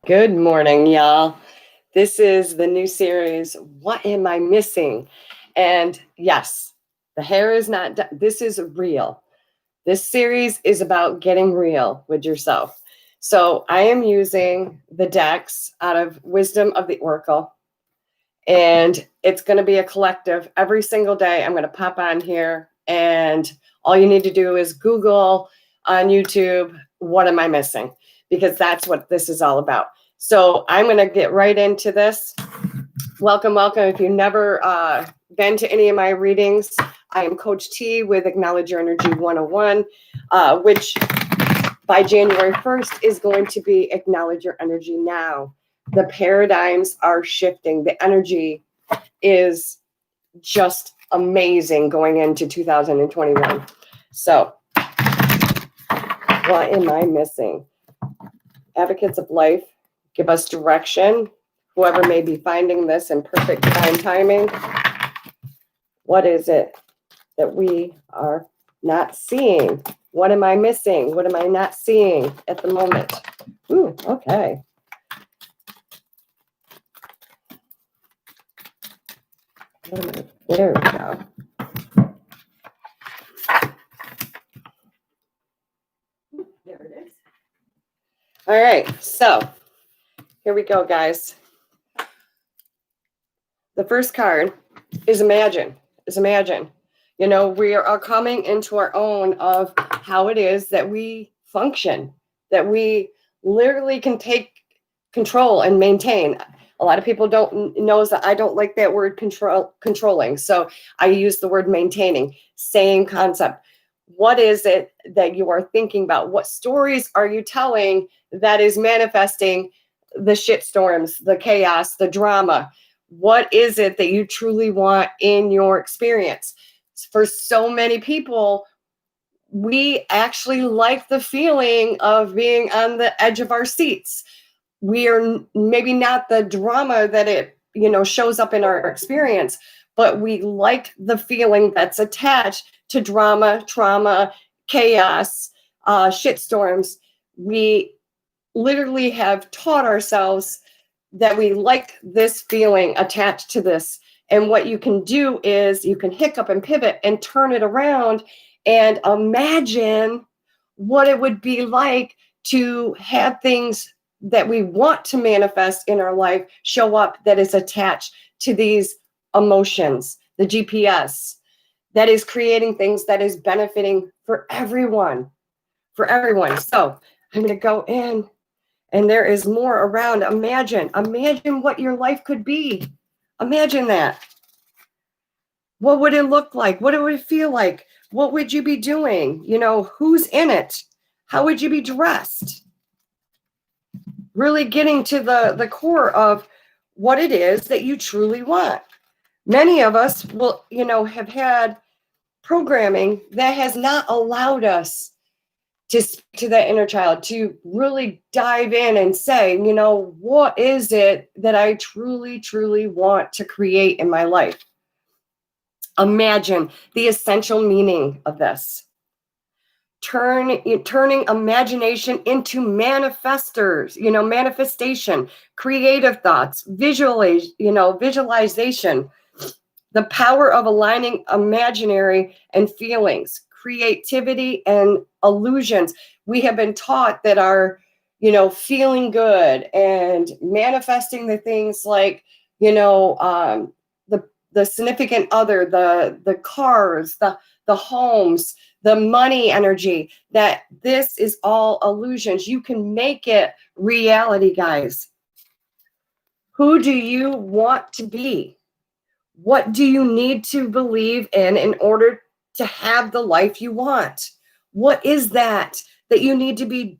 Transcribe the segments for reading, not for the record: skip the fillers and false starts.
Good morning, y'all. This is the new series, What Am I Missing? And yes, the hair is not done. This is real. This series is about getting real with yourself. So I am using the decks out of Wisdom of the Oracle, and it's going to be a collective. Every single day, I'm going to pop on here, and all you need to do is Google on YouTube, what am I missing? Because that's what this is all about. So I'm going to get right into this. Welcome, welcome. If you've never been to any of my readings, I am Coach T with Acknowledge Your Energy 101, which by January 1st is going to be Acknowledge Your Energy Now. The paradigms are shifting. The energy is just amazing going into 2021. So, what am I missing? Advocates of life, give us direction. Whoever may be finding this in perfect divine timing, what is it that we are not seeing? What am I missing? What am I not seeing at the moment? Ooh, okay. There we go. There it is. All right, so here we go, guys. The first card is imagine. You know, we are coming into our own of how it is that we function, that we literally can take control and maintain. A lot of people don't knows that I don't like that word controlling. So I use the word maintaining. Same concept. What is it that you are thinking about? What stories are you telling that is manifesting the shitstorms, the chaos, the drama? What is it that you truly want in your experience? For so many people, we actually like the feeling of being on the edge of our seats. We are maybe not the drama that it, shows up in our experience, but we like the feeling that's attached to drama, trauma, chaos, shitstorms. We literally have taught ourselves that we like this feeling attached to this. And what you can do is you can hiccup and pivot and turn it around and imagine what it would be like to have things that we want to manifest in our life show up that is attached to these emotions, the GPS that is creating things that is benefiting for everyone, So I'm going to go in. And there is more around. Imagine what your life could be. Imagine that. What would it look like? What would it feel like? What would you be doing? Who's in it? How would you be dressed? Really getting to the core of what it is that you truly want. Many of us will, have had programming that has not allowed us to speak to that inner child, to really dive in and say, what is it that I truly, truly want to create in my life? Imagine the essential meaning of this. Turning imagination into manifestors, manifestation, creative thoughts, visualization, the power of aligning imaginary and feelings, creativity and illusions. We have been taught that our, feeling good and manifesting the things like, the significant other, the cars, the homes, the money energy, that this is all illusions. You can make it reality, guys. Who do you want to be? What do you need to believe in order to have the life you want? What is that you need to be,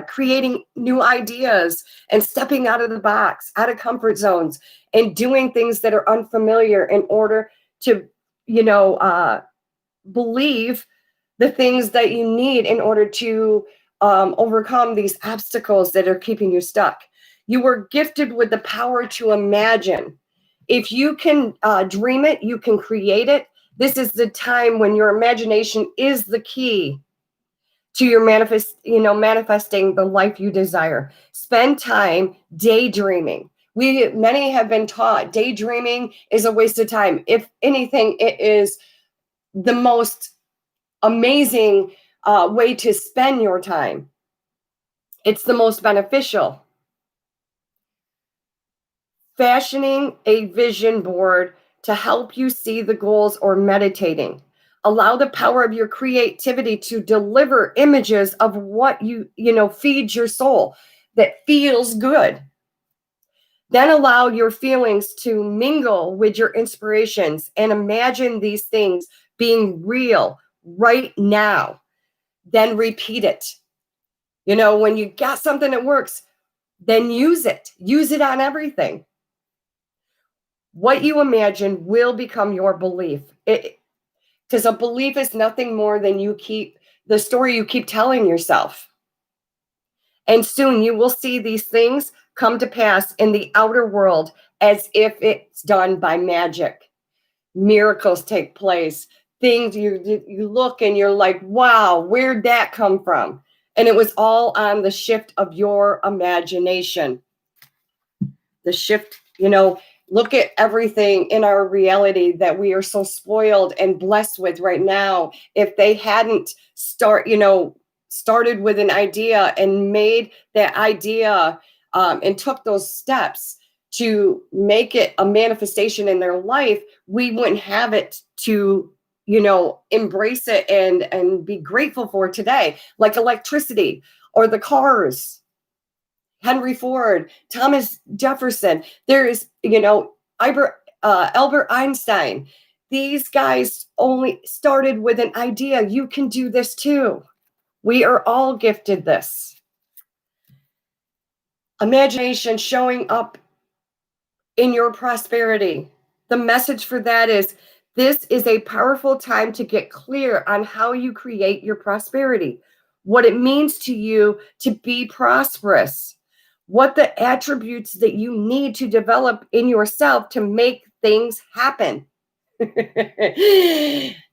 creating new ideas and stepping out of the box, out of comfort zones, and doing things that are unfamiliar in order to, believe the things that you need in order to overcome these obstacles that are keeping you stuck. You were gifted with the power to imagine. If you can dream it, you can create it. This is the time when your imagination is the key to your manifesting the life you desire. Spend time daydreaming. Many have been taught daydreaming is a waste of time. If anything, it is the most amazing way to spend your time. It's the most beneficial. Fashioning a vision board to help you see the goals, or meditating. Allow the power of your creativity to deliver images of what feeds your soul, that feels good. Then allow your feelings to mingle with your inspirations and imagine these things being real right now. Then repeat it. When you got something that works, then use it. Use it on everything. What you imagine will become your belief. Because a belief is nothing more than the story you keep telling yourself. And soon you will see these things come to pass in the outer world as if it's done by magic. Miracles take place. Things you look and you're like, wow, where'd that come from? And it was all on the shift of your imagination. The shift, look at everything in our reality that we are so spoiled and blessed with right now. If they hadn't started with an idea and made that idea and took those steps to make it a manifestation in their life, we wouldn't have it to embrace it and be grateful for today, like electricity or the cars. Henry Ford, Thomas Jefferson, there is, Albert Einstein. These guys only started with an idea. You can do this too. We are all gifted this. Imagination showing up in your prosperity. The message for that is, this is a powerful time to get clear on how you create your prosperity, what it means to you to be prosperous, what the attributes that you need to develop in yourself to make things happen.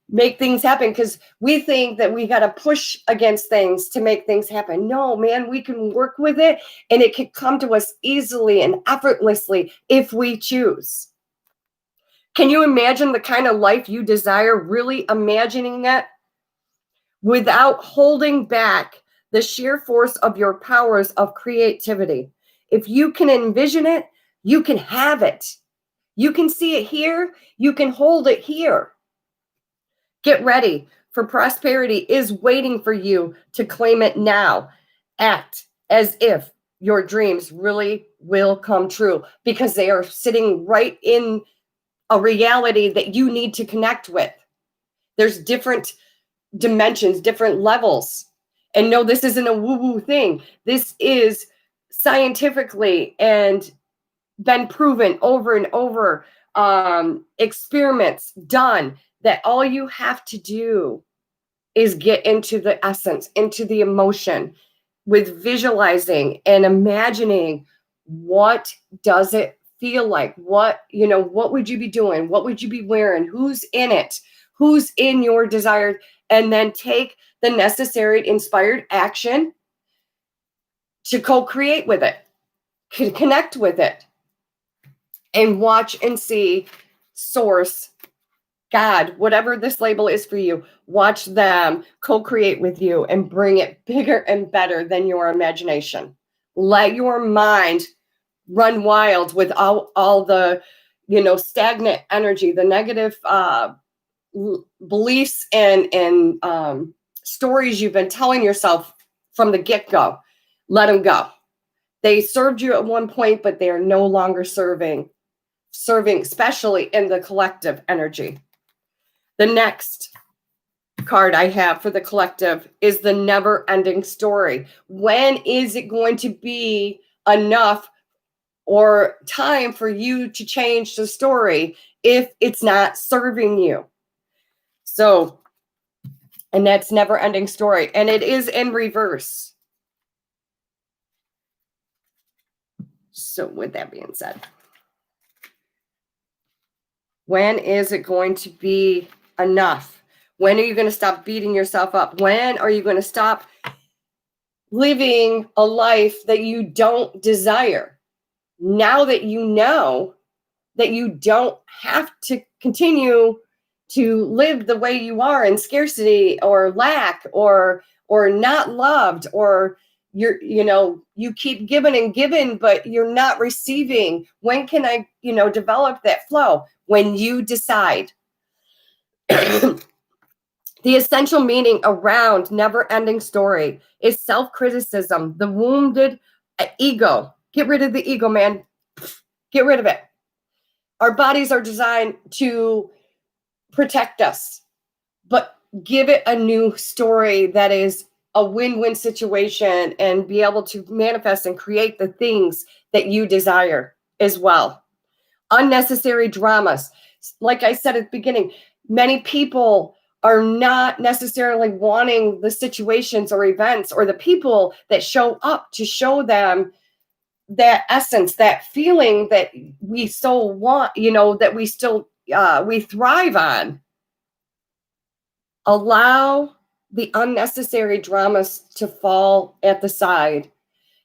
Make things happen, because we think that we got to push against things to make things happen. No, man, we can work with it, and it can come to us easily and effortlessly if we choose. Can you imagine the kind of life you desire, really imagining it without holding back the sheer force of your powers of creativity? If you can envision it, you can have it. You can see it here. You can hold it here. Get ready, for prosperity is waiting for you to claim it now. Act as if your dreams really will come true, because they are sitting right in a reality that you need to connect with. There's different dimensions, different levels. And no, this isn't a woo-woo thing. This is scientifically and been proven over and over, experiments done, that all you have to do is get into the essence, into the emotion, with visualizing and imagining, what does it feel like? What would you be doing? What would you be wearing? Who's in it? Who's in your desire? And then take the necessary inspired action to co-create with it, connect with it, and watch and see source, God, whatever this label is for you, watch them co-create with you and bring it bigger and better than your imagination. Let your mind run wild with all the, stagnant energy, the negative beliefs and stories you've been telling yourself from the get-go. Let them go. They served you at one point, but they are no longer serving, especially in the collective energy. The next card I have for the collective is the never-ending story. When is it going to be enough or time for you to change the story if it's not serving you? So, and that's never-ending story. And it is in reverse. So with that being said, when is it going to be enough? When are you going to stop beating yourself up? When are you going to stop living a life that you don't desire? Now that you know that you don't have to continue to live the way you are in scarcity or lack or not loved, or you keep giving and giving, but you're not receiving. When can I, develop that flow? When you decide. The essential meaning around never ending story is self-criticism, the wounded ego. Get rid of the ego, man. Get rid of it. Our bodies are designed to protect us, but give it a new story that is a win-win situation, and be able to manifest and create the things that you desire as well. Unnecessary dramas. Like I said at the beginning, many people are not necessarily wanting the situations or events or the people that show up to show them that essence, that feeling that we so want, that we still we thrive on. Allow the unnecessary dramas to fall at the side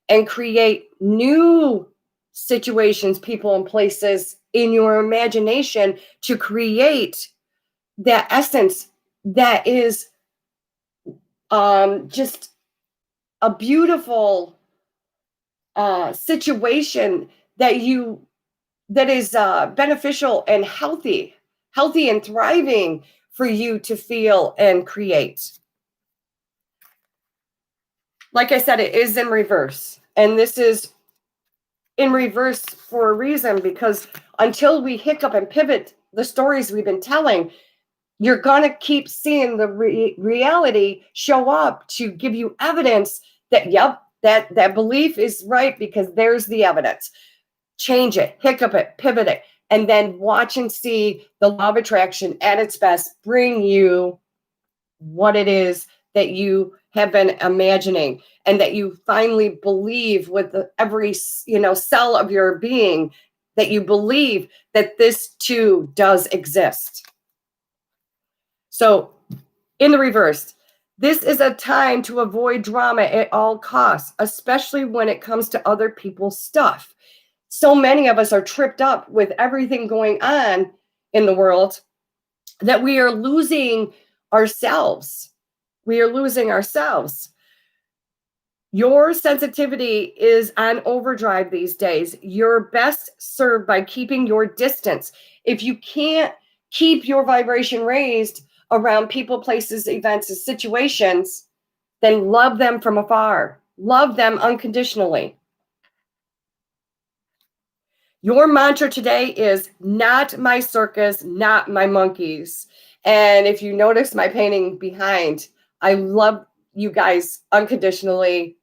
and create new situations, people, and places in your imagination to create that essence that is just a beautiful situation that is beneficial and healthy and thriving for you to feel and create. Like I said, it is in reverse, and this is in reverse for a reason, because until we hiccup and pivot the stories we've been telling, you're going to keep seeing the reality show up to give you evidence that, yep, that belief is right, because there's the evidence. Change it, hiccup it, pivot it, and then watch and see the law of attraction at its best bring you what it is that you have been imagining, and that you finally believe with every cell of your being, that you believe that this too does exist. So in the reverse, this is a time to avoid drama at all costs, especially when it comes to other people's stuff. So many of us are tripped up with everything going on in the world that we are losing ourselves. We are losing ourselves. Your sensitivity is on overdrive these days. You're best served by keeping your distance. If you can't keep your vibration raised around people, places, events, and situations, then love them from afar. Love them unconditionally. Your mantra today is not my circus, not my monkeys. And if you notice my painting behind, I love you guys unconditionally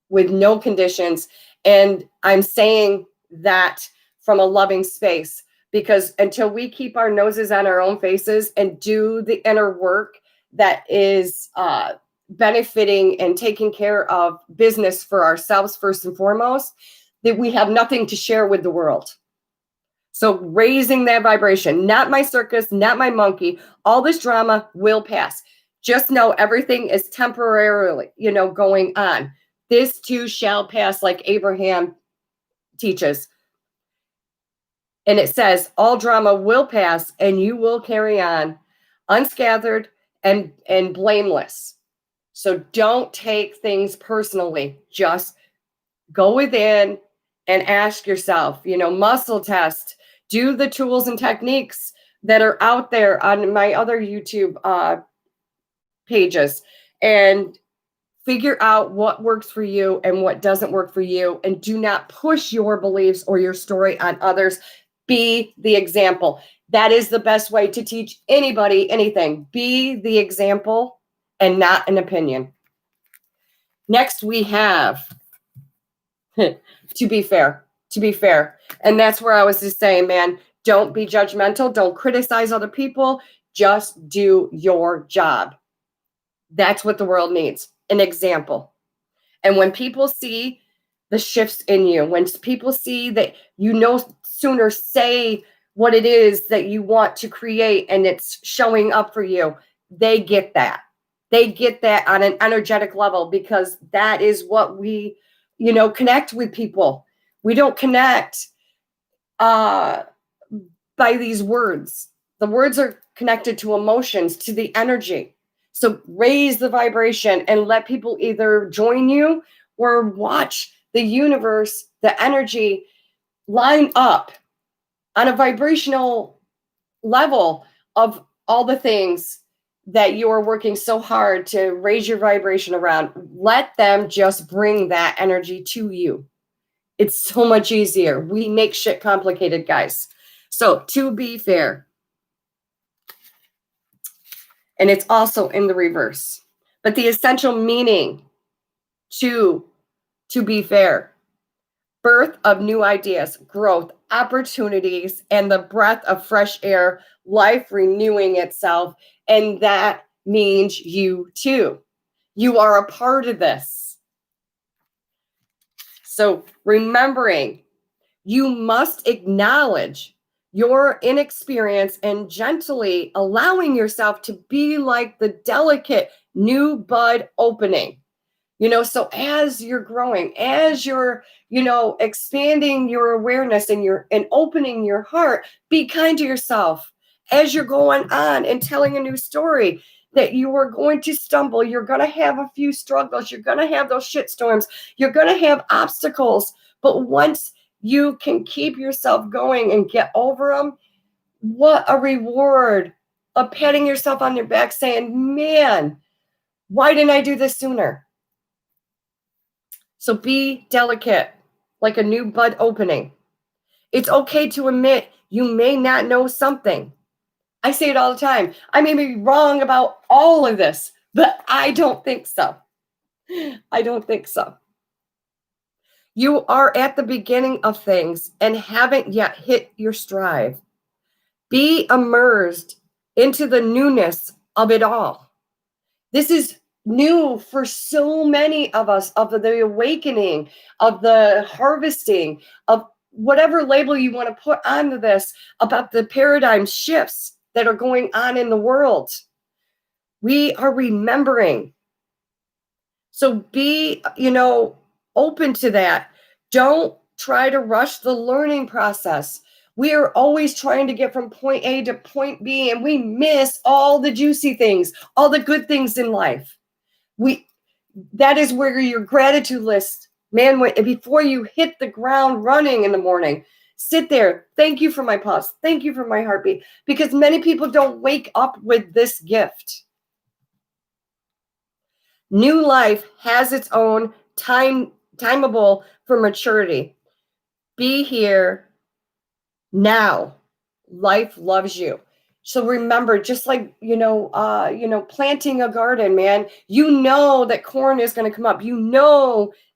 with no conditions. And I'm saying that from a loving space, because until we keep our noses on our own faces and do the inner work that is benefiting and taking care of business for ourselves first and foremost, that we have nothing to share with the world. So raising that vibration, not my circus, not my monkey, all this drama will pass. Just know everything is temporarily, going on. This too shall pass, like Abraham teaches. And it says, all drama will pass and you will carry on unscathed and blameless. So don't take things personally. Just go within and ask yourself, muscle test, do the tools and techniques that are out there on my other YouTube pages, and figure out what works for you and what doesn't work for you. And do not push your beliefs or your story on others. Be the example. That is the best way to teach anybody anything. Be the example and not an opinion. Next, we have to be fair. And that's where I was just saying, man, don't be judgmental. Don't criticize other people. Just do your job. That's what the world needs, an example. And when people see the shifts in you, when people see that, sooner say what it is that you want to create and it's showing up for you, they get that. They get that on an energetic level because that is what we, connect with people. We don't connect by these words. The words are connected to emotions, to the energy. So raise the vibration and let people either join you or watch the universe, the energy line up on a vibrational level of all the things that you are working so hard to raise your vibration around. Let them just bring that energy to you. It's so much easier. We make shit complicated, guys. So to be fair, and it's also in the reverse, but the essential meaning to be fair, birth of new ideas, growth, opportunities, and the breath of fresh air, life renewing itself. And that means you too. You are a part of this. So remembering, you must acknowledge your inexperience and gently allowing yourself to be like the delicate new bud opening. So as you're growing, as you're, expanding your awareness and opening your heart, be kind to yourself as you're going on and telling a new story that you are going to stumble. You're going to have a few struggles. You're going to have those shit storms. You're going to have obstacles. But once you can keep yourself going and get over them, what a reward of patting yourself on your back saying, man, why didn't I do this sooner? So be delicate, like a new bud opening. It's okay to admit you may not know something. I say it all the time. I may be wrong about all of this, but I don't think so. I don't think so. You are at the beginning of things and haven't yet hit your stride. Be immersed into the newness of it all. This is new for so many of us, of the awakening, of the harvesting, of whatever label you want to put onto this, about the paradigm shifts that are going on in the world. We are remembering. So be, open to that. Don't try to rush the learning process. We are always trying to get from point A to point B, and we miss all the juicy things, all the good things in life. That is where your gratitude list, man, before you hit the ground running in the morning, sit there. Thank you for my pulse. Thank you for my heartbeat. Because many people don't wake up with this gift. New life has its own timeable for maturity. Be here now. Life loves you. So remember, just like, planting a garden, man, that corn is going to come up.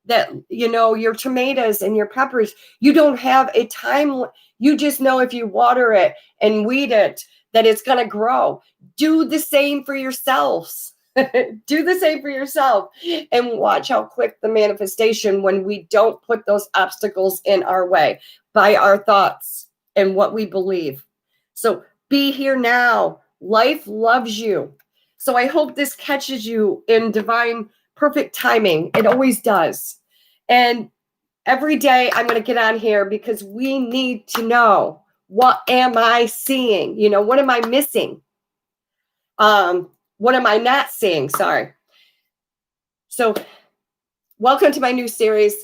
That, your tomatoes and your peppers, you don't have a time. You just know if you water it and weed it, that it's going to grow. Do the same for yourselves. Do the same for yourself and watch how quick the manifestation when we don't put those obstacles in our way by our thoughts and what we believe. So be here now. Life loves you. So I hope this catches you in divine, perfect timing. It always does. And every day I'm going to get on here because we need to know, what am I seeing? What am I missing? What am I not seeing? Sorry. So welcome to my new series.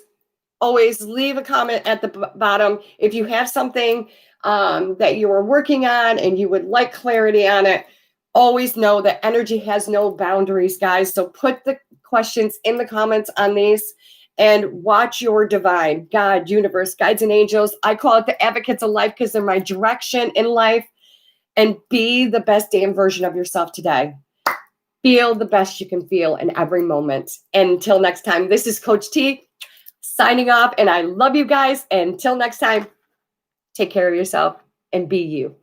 Always leave a comment at the bottom. If you have something that you are working on and you would like clarity on it, always know that energy has no boundaries, guys. So put the questions in the comments on these and watch your divine, God, universe, guides, and angels. I call it the advocates of life because they're my direction in life. And be the best damn version of yourself today. Feel the best you can feel in every moment. And until next time, this is Coach T signing off. And I love you guys. And until next time, take care of yourself and be you.